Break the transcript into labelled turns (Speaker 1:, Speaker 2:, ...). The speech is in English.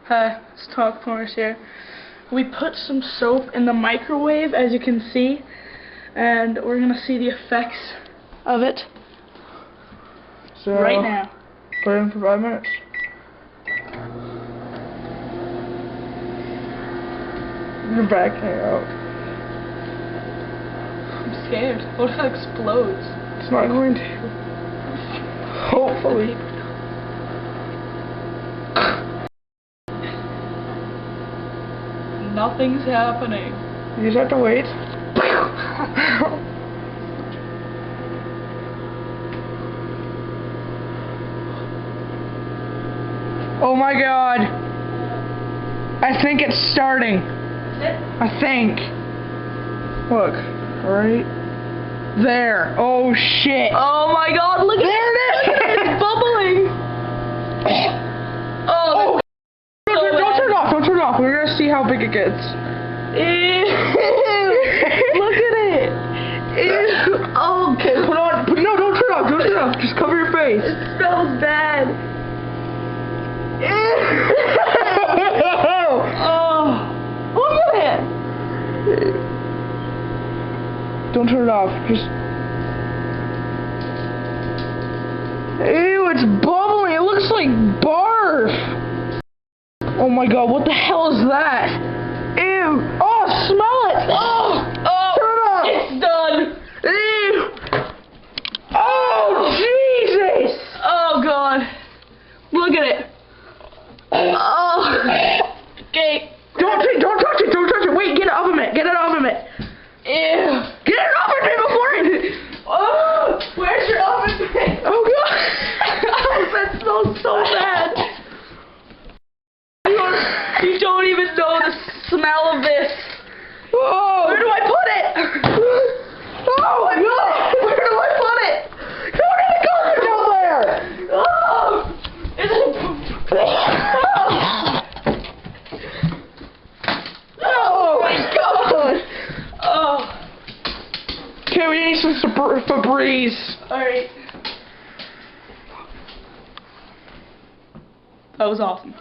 Speaker 1: Hi, it's Talk Corners here. We put some soap in the microwave, as you can see, and we're gonna see the effects of it right now.
Speaker 2: Put it in for 5 minutes. You're backing out.
Speaker 1: I'm scared. What if it explodes?
Speaker 2: It's not going to. Hopefully.
Speaker 1: Nothing's happening.
Speaker 2: You just have to wait. Oh my god. I think it's starting.
Speaker 1: Is it?
Speaker 2: I think. Look. Right there. Oh shit.
Speaker 1: Oh my god, look at it!
Speaker 2: There it is!
Speaker 1: It's bubbling! Oh,
Speaker 2: don't turn it off, don't turn it off. We're gonna see how big it gets.
Speaker 1: Ew! Look at it! Ew! Oh,
Speaker 2: Okay, put on. No, don't turn it off, don't turn it off. Just cover your face.
Speaker 1: it smells bad. Ew! Oh, look at it!
Speaker 2: Don't turn it off. Just. Ew, it's bubbling. It looks like barf. Oh my god, what the hell is that? Ew. Oh, smell it.
Speaker 1: Oh!
Speaker 2: Turn it off.
Speaker 1: It's done!
Speaker 2: Ew. Oh, Jesus.
Speaker 1: Oh god. Look at it. Oh. Okay.
Speaker 2: Don't touch it. Don't touch it. Wait, get it off of it. Get it off of it.
Speaker 1: Ew.
Speaker 2: Get it off of it before it.
Speaker 1: Oh, where's your oven mitt?
Speaker 2: Oh god.
Speaker 1: Oh, that smells so bad. You don't even know the smell of this.
Speaker 2: Oh.
Speaker 1: Where do I put it?
Speaker 2: Oh my god.
Speaker 1: Where do I put it?
Speaker 2: Don't even go down there.
Speaker 1: Oh. Is it?
Speaker 2: Oh my god.
Speaker 1: Oh.
Speaker 2: Okay, we need some Febreze.
Speaker 1: Alright. That was awesome.